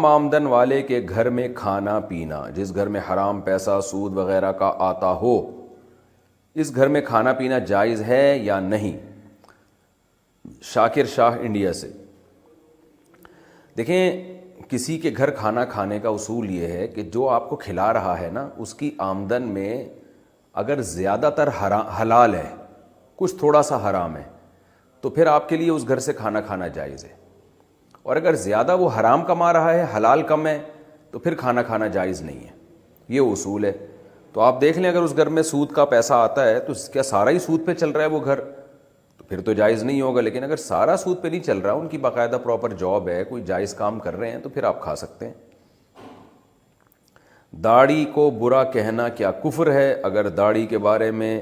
حرام آمدن والے کے گھر میں کھانا پینا، جس گھر میں حرام پیسہ سود وغیرہ کا آتا ہو، اس گھر میں کھانا پینا جائز ہے یا نہیں؟ شاکر شاہ انڈیا سے۔ دیکھیں، کسی کے گھر کھانا کھانے کا اصول یہ ہے کہ جو آپ کو کھلا رہا ہے نا، اس کی آمدن میں اگر زیادہ تر حلال ہے، کچھ تھوڑا سا حرام ہے، تو پھر آپ کے لیے اس گھر سے کھانا کھانا جائز ہے۔ اور اگر زیادہ وہ حرام کما رہا ہے، حلال کم ہے، تو پھر کھانا کھانا جائز نہیں ہے۔ یہ اصول ہے۔ تو آپ دیکھ لیں، اگر اس گھر میں سود کا پیسہ آتا ہے تو کیا سارا ہی سود پہ چل رہا ہے وہ گھر، تو پھر تو جائز نہیں ہوگا۔ لیکن اگر سارا سود پہ نہیں چل رہا، ان کی باقاعدہ پراپر جاب ہے، کوئی جائز کام کر رہے ہیں، تو پھر آپ کھا سکتے ہیں۔ داڑھی کو برا کہنا کیا کفر ہے؟ اگر داڑھی کے بارے میں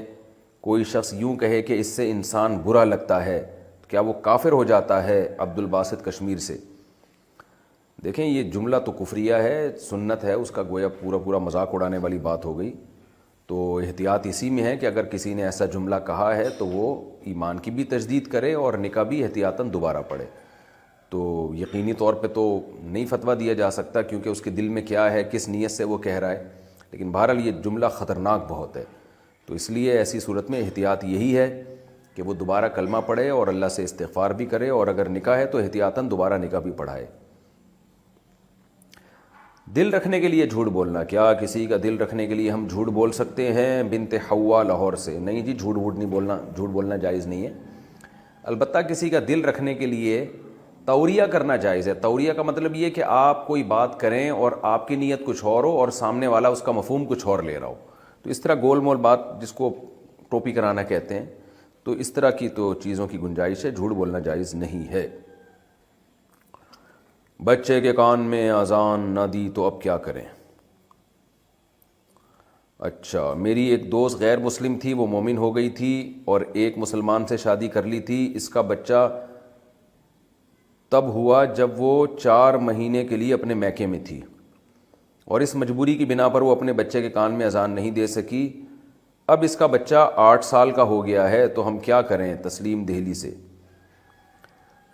کوئی شخص یوں کہے کہ اس سے انسان برا لگتا ہے، تو کیا وہ کافر ہو جاتا ہے؟ عبد الباسط کشمیر سے۔ دیکھیں، یہ جملہ تو کفریہ ہے، سنت ہے، اس کا گویا پورا مذاق اڑانے والی بات ہو گئی۔ تو احتیاط اسی میں ہے کہ اگر کسی نے ایسا جملہ کہا ہے تو وہ ایمان کی بھی تجدید کرے اور نکاح بھی احتیاطاً دوبارہ پڑھے۔ تو یقینی طور پہ تو نہیں فتویٰ دیا جا سکتا، کیونکہ اس کے دل میں کیا ہے، کس نیت سے وہ کہہ رہا ہے، لیکن بہرحال یہ جملہ خطرناک بہت ہے۔ تو اس لیے ایسی صورت میں احتیاط یہی ہے کہ وہ دوبارہ کلمہ پڑھے اور اللہ سے استغفار بھی کرے، اور اگر نکاح ہے تو احتیاطاً دوبارہ نکاح بھی پڑھائے۔ دل رکھنے کے لیے جھوٹ بولنا، کیا کسی کا دل رکھنے کے لیے ہم جھوٹ بول سکتے ہیں؟ بنت حوا لاہور سے۔ نہیں جی، جھوٹ نہیں بولنا، جھوٹ بولنا جائز نہیں ہے۔ البتہ کسی کا دل رکھنے کے لیے توریہ کرنا جائز ہے۔ توریہ کا مطلب یہ کہ آپ کوئی بات کریں اور آپ کی نیت کچھ اور ہو اور سامنے والا اس کا مفہوم کچھ اور لے رہا ہو، تو اس طرح گول مول بات، جس کو ٹوپی کرانا کہتے ہیں، تو اس طرح کی تو چیزوں کی گنجائش ہے، جھوٹ بولنا جائز نہیں ہے۔ بچے کے کان میں اذان نہ دی تو اب کیا کریں؟ اچھا، میری ایک دوست غیر مسلم تھی، وہ مومن ہو گئی تھی اور ایک مسلمان سے شادی کر لی تھی۔ اس کا بچہ تب ہوا جب وہ 4 مہینے کے لیے اپنے میکے میں تھی، اور اس مجبوری کی بنا پر وہ اپنے بچے کے کان میں اذان نہیں دے سکی۔ اب اس کا بچہ 8 سال کا ہو گیا ہے، تو ہم کیا کریں؟ تسلیم دہلی سے۔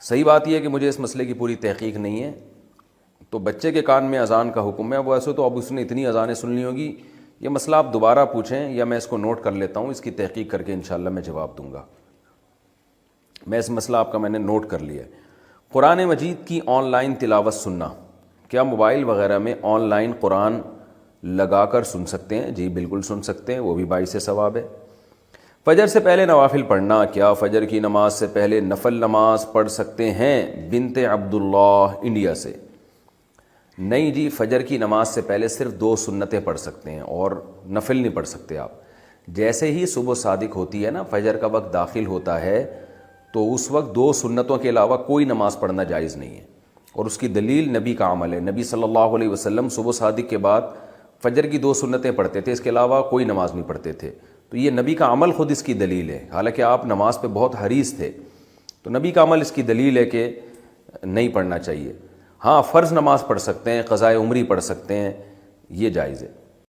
صحیح بات یہ ہے کہ مجھے اس مسئلے کی پوری تحقیق نہیں ہے، تو بچے کے کان میں اذان کا حکم ہے۔ ویسے تو اب اس نے اتنی اذانیں سن لی ہوگی، یہ مسئلہ آپ دوبارہ پوچھیں یا میں اس کو نوٹ کر لیتا ہوں، اس کی تحقیق کر کے انشاءاللہ میں جواب دوں گا۔ میں اس مسئلہ آپ کا میں نے نوٹ کر لیا ہے۔ قرآن مجید کی آن لائن تلاوت سننا، کیا موبائل وغیرہ میں آن لائن قرآن لگا کر سن سکتے ہیں؟ جی بالکل سن سکتے ہیں، وہ بھی باعث ثواب ہے۔ فجر سے پہلے نوافل پڑھنا، کیا فجر کی نماز سے پہلے نفل نماز پڑھ سکتے ہیں؟ بنت عبداللہ انڈیا سے۔ نہیں جی، فجر کی نماز سے پہلے صرف 2 سنتیں پڑھ سکتے ہیں اور نفل نہیں پڑھ سکتے آپ۔ جیسے ہی صبح صادق ہوتی ہے نا، فجر کا وقت داخل ہوتا ہے، تو اس وقت 2 سنتوں کے علاوہ کوئی نماز پڑھنا جائز نہیں ہے، اور اس کی دلیل نبی کا عمل ہے۔ نبی صلی اللہ علیہ وسلم صبح صادق کے بعد فجر کی 2 سنتیں پڑھتے تھے، اس کے علاوہ کوئی نماز نہیں پڑھتے تھے۔ تو یہ نبی کا عمل خود اس کی دلیل ہے، حالانکہ آپ نماز پہ بہت حریص تھے، تو نبی کا عمل اس کی دلیل ہے کہ نہیں پڑھنا چاہیے۔ ہاں، فرض نماز پڑھ سکتے ہیں، قضائے عمری پڑھ سکتے ہیں، یہ جائز ہے۔